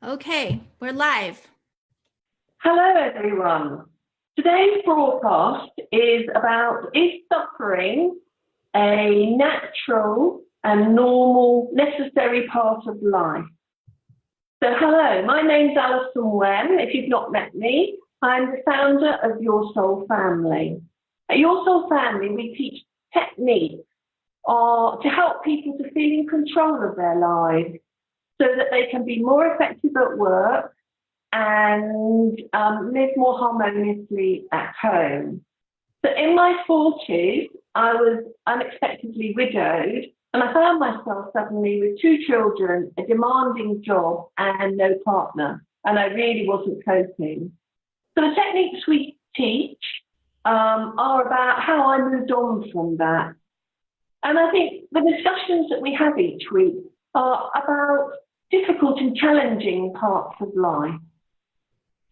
Okay, we're live. Hello, everyone. Today's broadcast is about, is suffering a natural and normal, necessary part of life? So hello, my name's Alison Wem. If you've not met me, I'm the founder of Your Soul Family. At Your Soul Family, we teach techniques to help people to feel in control of their lives so that they can be more effective at work and live more harmoniously at home. So in my 40s, I was unexpectedly widowed, and I found myself suddenly with 2 children, a demanding job, and no partner, and I really wasn't coping. So the techniques we teach are about how I moved on from that. And I think the discussions that we have each week are about difficult and challenging parts of life.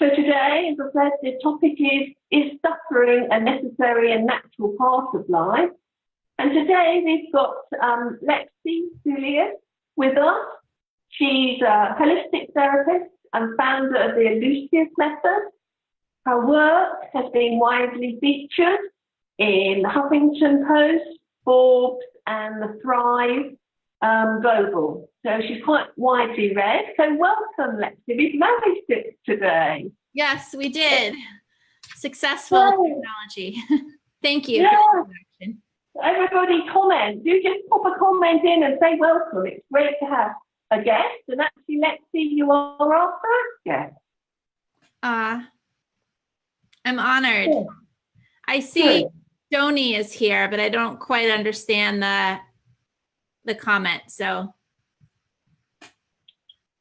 So today, as I said, the topic is suffering a necessary and natural part of life? And today we've got Lexi Soulios with us. She's a holistic therapist and founder of the Eleusis Method. Her work has been widely featured in the Huffington Post, Forbes, and the Thrive Global. So she's quite widely read. So welcome, Lexi. We've managed it today. Yes, we did. Successful technology. Thank you for the introduction. Everybody comment. Do just pop a comment in and say welcome. It's great to have a guest. And actually, Lexi, you are our first guest. I'm honored. Yeah. I see Joni is here, but I don't quite understand the comment. So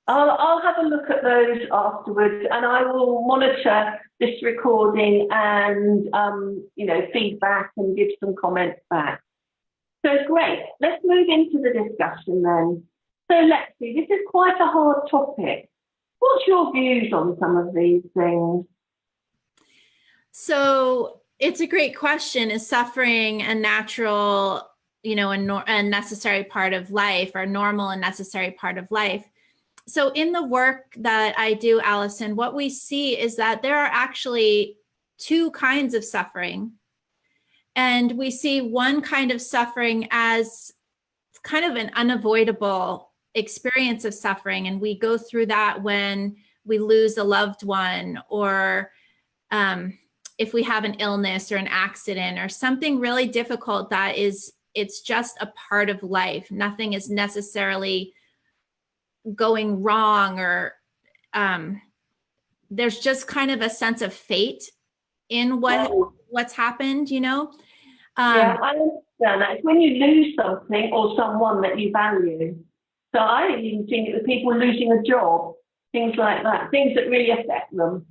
I'll have a look at those afterwards, and I will monitor this recording and feedback and give some comments back. So great. Let's move into the discussion then. So Lexi, this is quite a hard topic. What's your views on some of these things? So it's a great question. Is suffering a natural, a necessary part of life, or normal and necessary part of life? So in the work that I do, Alison, what we see is that there are actually 2 kinds of suffering. And we see one kind of suffering as kind of an unavoidable experience of suffering. And we go through that when we lose a loved one, or if we have an illness or an accident or something really difficult that it's just a part of life. Nothing is necessarily going wrong, or there's just kind of a sense of fate in what's happened, Yeah, I understand that. It's when you lose something or someone that you value. So I even think it was people losing a job, things like that, things that really affect them.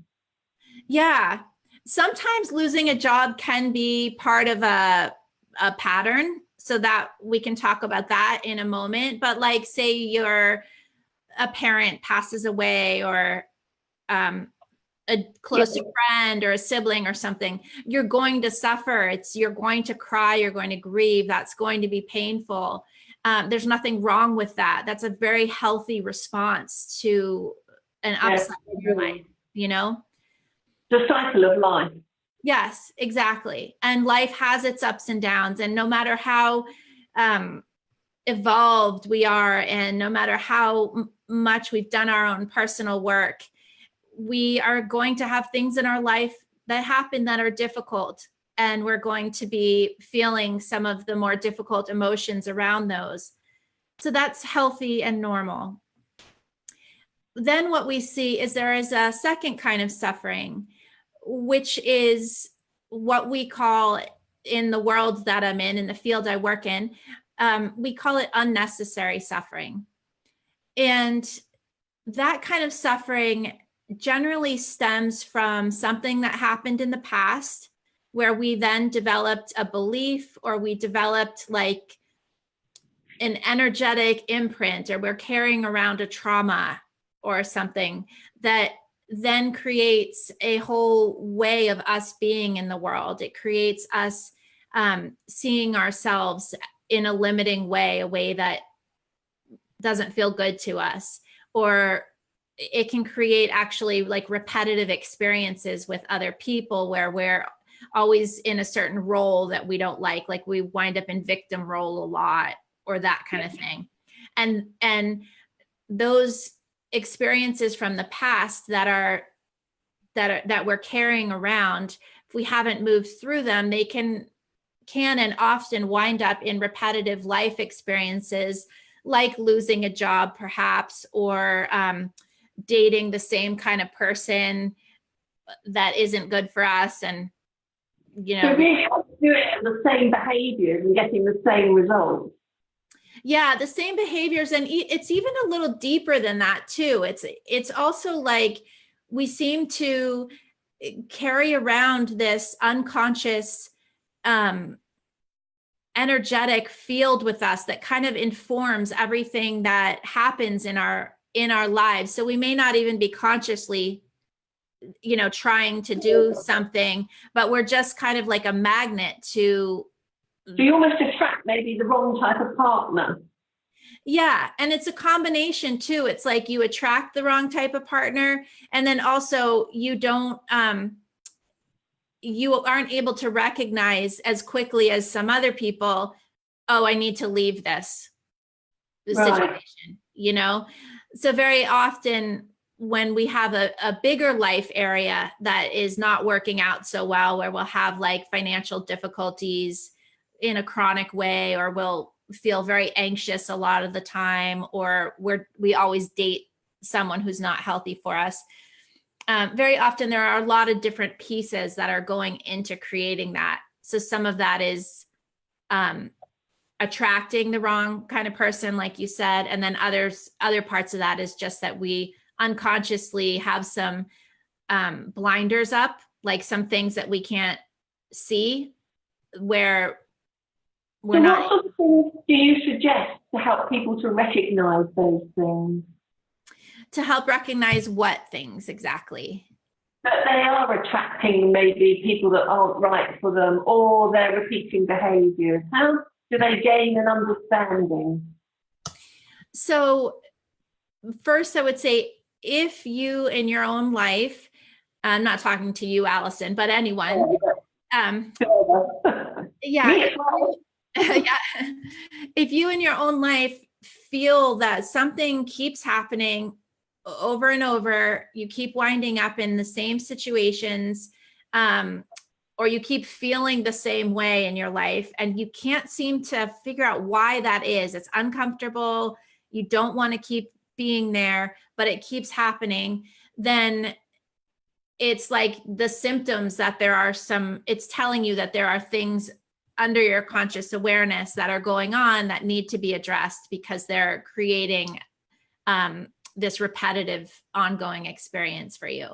Yeah. Sometimes losing a job can be part of a pattern, so that we can talk about that in a moment. But like, say a parent passes away, or a close friend or a sibling or something, you're going to suffer. You're going to cry, you're going to grieve. That's going to be painful. There's nothing wrong with that. That's a very healthy response to an upset in your life, The cycle of life. Yes, exactly. And life has its ups and downs. And no matter how evolved we are, and no matter how much we've done our own personal work, we are going to have things in our life that happen that are difficult. And we're going to be feeling some of the more difficult emotions around those. So that's healthy and normal. Then what we see is there is a second kind of suffering, which is what we call, in the world that I'm in the field I work in, we call it unnecessary suffering. And that kind of suffering generally stems from something that happened in the past, where we then developed a belief, or we developed like an energetic imprint, or we're carrying around a trauma or something that then creates a whole way of us being in the world. It creates us seeing ourselves in a limiting way, a way that doesn't feel good to us, or it can create actually like repetitive experiences with other people where we're always in a certain role that we don't like we wind up in victim role a lot or that kind of thing. And those experiences from the past that we're carrying around, if we haven't moved through them, they can and often wind up in repetitive life experiences, like losing a job perhaps, or dating the same kind of person that isn't good for us. And so we have to do it the same behaviors and getting the same results. Yeah, the same behaviors. And it's even a little deeper than that too. It's also like we seem to carry around this unconscious energetic field with us that kind of informs everything that happens in our lives. So we may not even be consciously trying to do something, but we're just kind of like a magnet to. So you almost attract maybe the wrong type of partner. Yeah. And it's a combination too. It's like you attract the wrong type of partner. And then also you aren't able to recognize as quickly as some other people, oh, I need to leave this situation, So very often when we have a bigger life area that is not working out so well, where we'll have like financial difficulties in a chronic way, or we'll feel very anxious a lot of the time, or we always date someone who's not healthy for us. Very often there are a lot of different pieces that are going into creating that. So some of that is attracting the wrong kind of person, like you said, and then other parts of that is just that we unconsciously have some blinders up, like some things that we can't see, where we're not. What sort of things do you suggest to help people to recognize those things? To help recognize what things exactly? That they are attracting maybe people that aren't right for them, or they're repeating behaviours. How do they gain an understanding? So first, I would say, if you in your own life, I'm not talking to you, Alison, but anyone. Yeah. Yeah. If you in your own life feel that something keeps happening over and over, you keep winding up in the same situations, or you keep feeling the same way in your life, and you can't seem to figure out why that is, it's uncomfortable, you don't want to keep being there, but it keeps happening, then it's like the symptoms that it's telling you that there are things under your conscious awareness that are going on that need to be addressed, because they're creating this repetitive ongoing experience for you.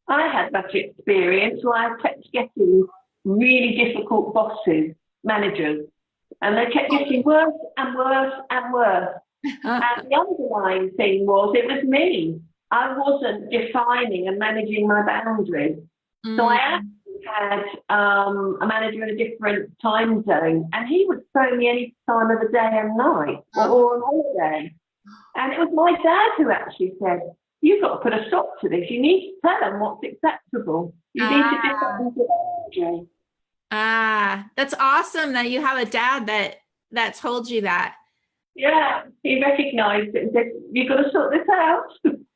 I had that experience where I kept getting really difficult bosses, managers, and they kept getting worse and worse and worse. And the underlying thing was, it was me. I wasn't defining and managing my boundaries. So I actually had a manager in a different time zone, and he would phone me any time of the day and night, or on holiday. And it was my dad who actually said, you've got to put a stop to this. You need to tell them what's acceptable. You need to define the boundary. That's awesome that you have a dad that told you that. Yeah, he recognised it and said, you've got to sort this out.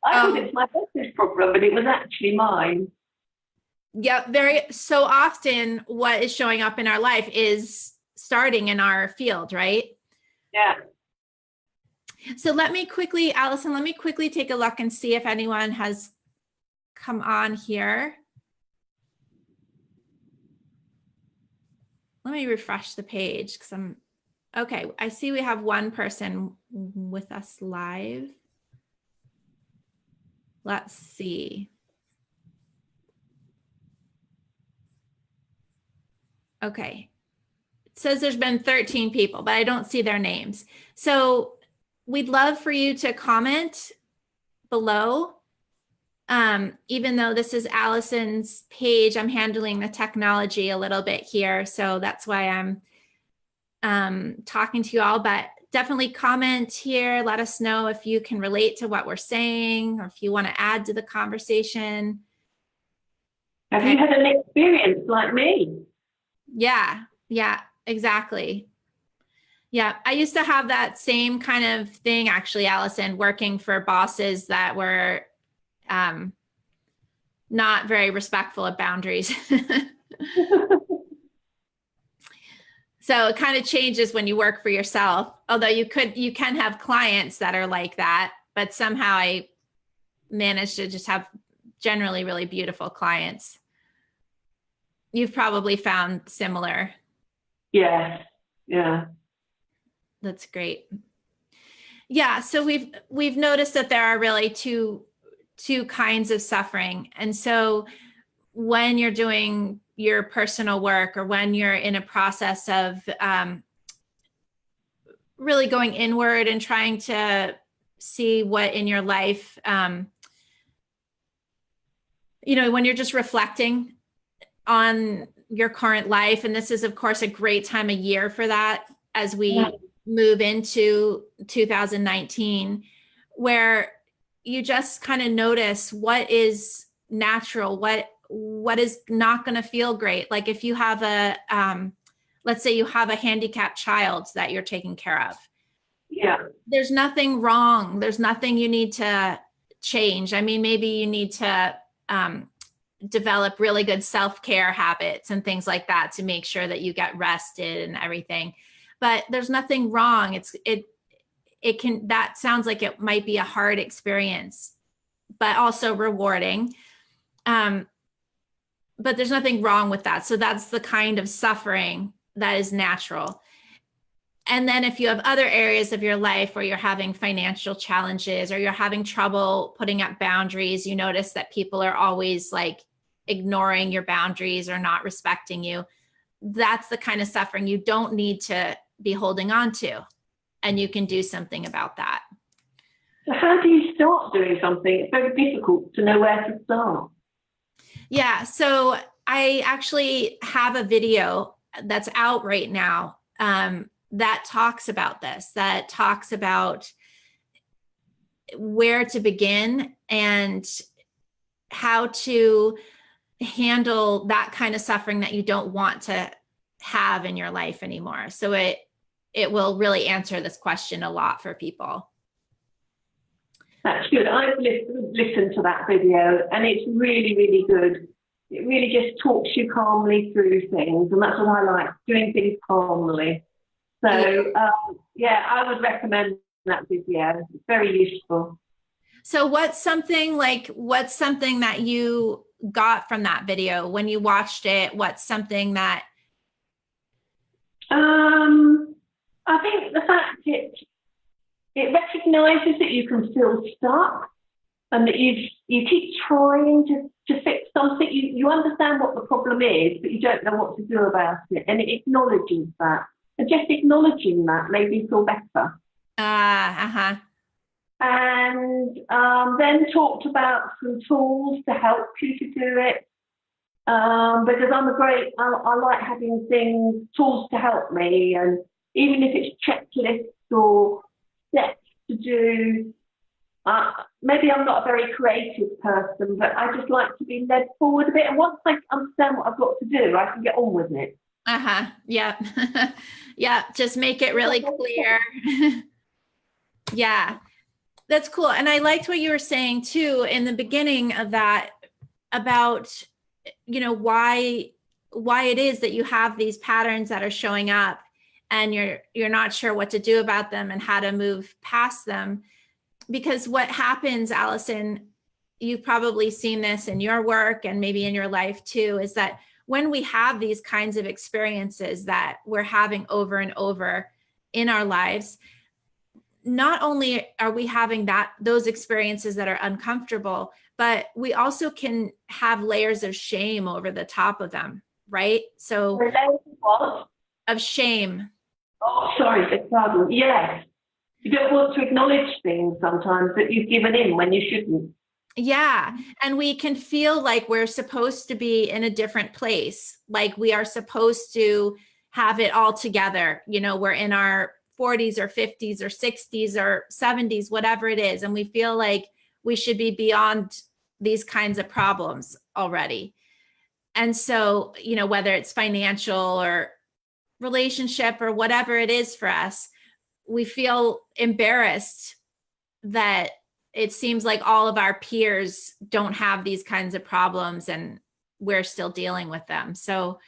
I thought it's my boss's problem, but it was actually mine. Yeah, so often what is showing up in our life is starting in our field, right? Yeah. So Alison, let me quickly take a look and see if anyone has come on here. Let me refresh the page because okay. I see we have one person with us live. Let's see. Okay. It says there's been 13 people, but I don't see their names. So we'd love for you to comment below. Even though this is Alison's page, I'm handling the technology a little bit here. So that's why I'm talking to you all. But definitely comment here. Let us know if you can relate to what we're saying, or if you want to add to the conversation. Have you had an experience like me? Yeah, exactly. Yeah, I used to have that same kind of thing, actually, Alison, working for bosses that were not very respectful of boundaries. So it kind of changes when you work for yourself, although you can have clients that are like that, but somehow I managed to just have generally really beautiful clients. You've probably found similar. Yeah. That's great. Yeah, so we've noticed that there are really two kinds of suffering. And so when you're doing your personal work, or when you're in a process of really going inward and trying to see what in your life, when you're just reflecting on your current life, and this is of course a great time of year for that as we move into 2019, where you just kind of notice what is natural, what is not going to feel great. Like if you have let's say you have a handicapped child that you're taking care of. Yeah. There's nothing wrong. There's nothing you need to change. I mean, maybe you need to develop really good self-care habits and things like that to make sure that you get rested and everything. But there's nothing wrong. That sounds like it might be a hard experience, but also rewarding. But there's nothing wrong with that. So that's the kind of suffering that is natural. And then if you have other areas of your life where you're having financial challenges, or you're having trouble putting up boundaries, you notice that people are always like ignoring your boundaries or not respecting you. That's the kind of suffering you don't need to be holding on to. And you can do something about that. So how do you start doing something? It's very difficult to know where to start. Yeah, so I actually have a video that's out right now that talks about this, that talks about where to begin and how to handle that kind of suffering that you don't want to have in your life anymore. So it will really answer this question a lot for people. That's good. I've listened to that video, and it's really, really good. It really just talks you calmly through things, and that's what I like, doing things calmly. So, I would recommend that video. It's very useful. So what's something that you got from that video when you watched it? What's something that... I think the fact it recognises that you can feel stuck, and that you keep trying to fix something. You understand what the problem is, but you don't know what to do about it. And it acknowledges that. And just acknowledging that made me feel better. And then talked about some tools to help you to do it. Because I like having tools to help me. And even if it's checklists or steps to do, maybe I'm not a very creative person, but I just like to be led forward a bit. And once I understand what I've got to do, I can get on with it. Yeah. Yeah. Just make it really clear. Yeah. That's cool. And I liked what you were saying too in the beginning of that about, why it is that you have these patterns that are showing up and you're not sure what to do about them and how to move past them. Because what happens, Alison, you've probably seen this in your work and maybe in your life too, is that when we have these kinds of experiences that we're having over and over in our lives, not only are we having those experiences that are uncomfortable, but we also can have layers of shame over the top of them, right? So of shame. Oh, sorry, the problem. Yes. You don't want to acknowledge things sometimes that you've given in when you shouldn't. Yeah. And we can feel like we're supposed to be in a different place. Like we are supposed to have it all together. We're in our 40s or 50s or 60s or 70s, whatever it is. And we feel like we should be beyond these kinds of problems already. And so, you know, whether it's financial or relationship or whatever it is for us, we feel embarrassed that it seems like all of our peers don't have these kinds of problems and we're still dealing with them. So,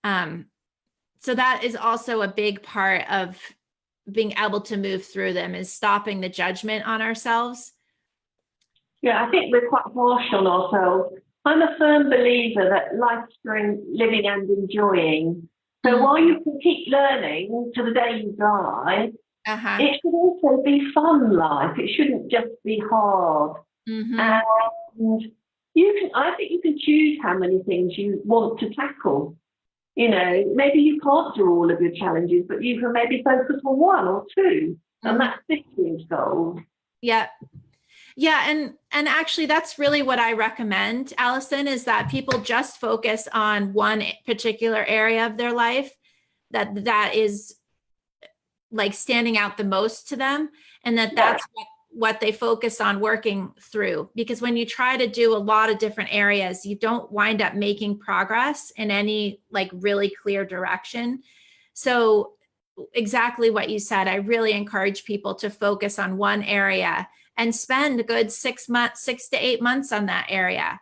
so that is also a big part of being able to move through them, is stopping the judgment on ourselves. Yeah, I think we're quite harsh on ourselves. I'm a firm believer that life's for living and enjoying. So while you can keep learning to the day you die, it should also be fun life. It shouldn't just be hard. And I think you can choose how many things you want to tackle. You know, maybe you can't do all of your challenges, but you can maybe focus on one or two, and that's 15 gold. Yeah. Yeah. And actually that's really what I recommend, Alison, is that people just focus on one particular area of their life that is like standing out the most to them, and that's what they focus on working through. Because when you try to do a lot of different areas, you don't wind up making progress in any like really clear direction. So exactly what you said, I really encourage people to focus on one area and spend a good 6 to 8 months on that area.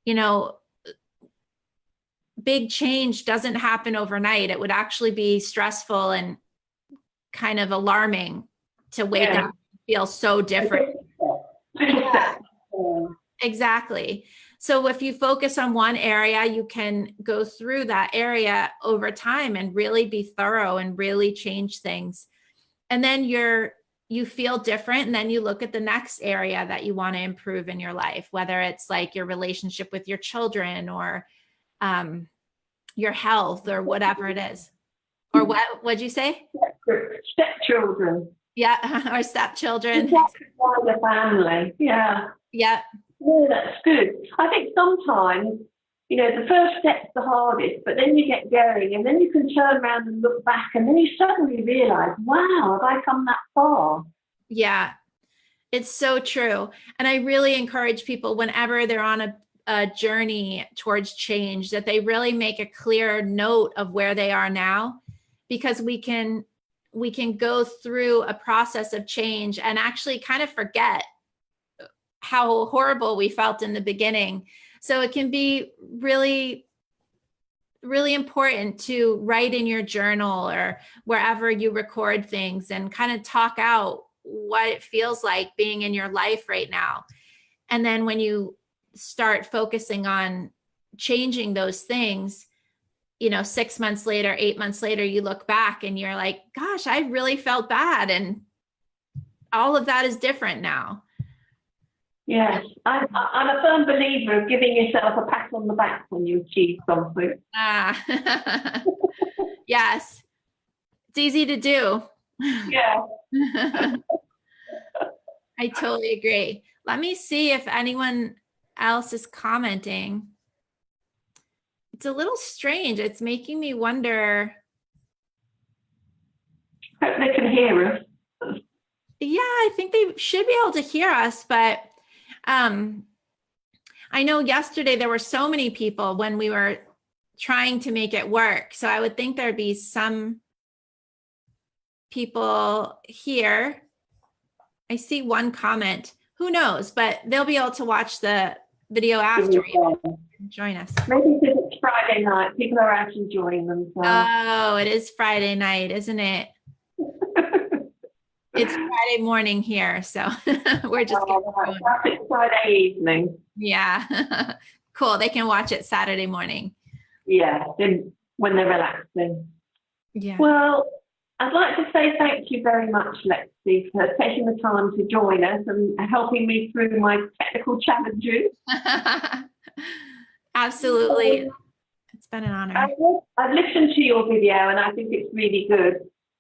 You know, big change doesn't happen overnight. It would actually be stressful and kind of alarming to wake up and feel so different. Yeah, exactly. So if you focus on one area, you can go through that area over time and really be thorough and really change things. And then you feel different. And then you look at the next area that you want to improve in your life, whether it's like your relationship with your children or your health or whatever it is. Or what'd you say? Stepchildren. Yeah, or stepchildren. The family. Yeah. Yeah. Yeah, that's good. I think sometimes, you know, the first step's the hardest, but then you get going and then you can turn around and look back and then you suddenly realize, wow, have I come that far? Yeah, it's so true. And I really encourage people whenever they're on a journey towards change, that they really make a clear note of where they are now, because we can go through a process of change and actually kind of forget how horrible we felt in the beginning. So it can be really, really important to write in your journal or wherever you record things and kind of talk out what it feels like being in your life right now. And then when you start focusing on changing those things, you know, 6 months later, 8 months later, you look back and you're like, gosh, I really felt bad. And all of that is different now. Yes, I'm a firm believer of giving yourself a pat on the back when you achieve something. Yes, it's easy to do. Yeah. I totally agree. Let me see if anyone else is commenting. It's a little strange. It's making me wonder. Hope they can hear us. Yeah, I think they should be able to hear us, but I know yesterday there were so many people when we were trying to make it work. So I would think there'd be some people here. I see one comment. Who knows? But they'll be able to watch the video after and join us. Maybe because it's Friday night, people are out enjoying themselves. Oh, it is Friday night, isn't it? It's Friday morning here, so we're just it's Friday evening. Yeah. Cool. They can watch it Saturday morning. Yeah, when they're relaxing. Yeah. Well, I'd like to say thank you very much, Lexi, for taking the time to join us and helping me through my technical challenges. Absolutely. It's been an honor. I've listened to your video and I think it's really good.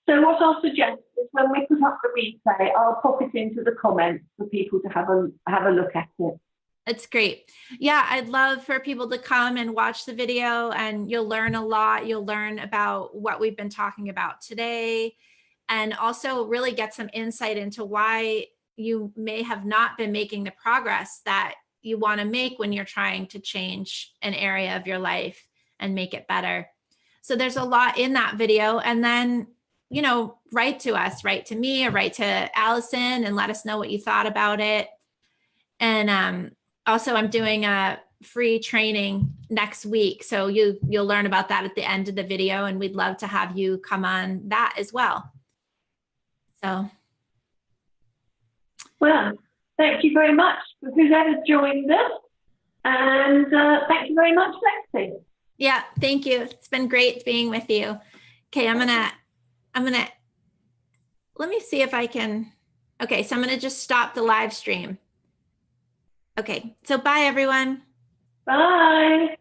So what I'll suggest is when we put up the replay, I'll pop it into the comments for people to have a look at it. It's great. Yeah, I'd love for people to come and watch the video, and you'll learn a lot. You'll learn about what we've been talking about today. and also really get some insight into why you may have not been making the progress that you want to make when you're trying to change an area of your life and make it better. So there's a lot in that video. And then, you know, write to us, write to me or write to Alison and let us know what you thought about it. And also I'm doing a free training next week. So you'll learn about that at the end of the video, and we'd love to have you come on that as well. So. Well, thank you very much for whoever joined us. And thank you very much, Lexi. Yeah, thank you. It's been great being with you. Okay, I'm gonna, let me see if I can, okay, so I'm gonna just stop the live stream. Okay, so bye everyone. Bye.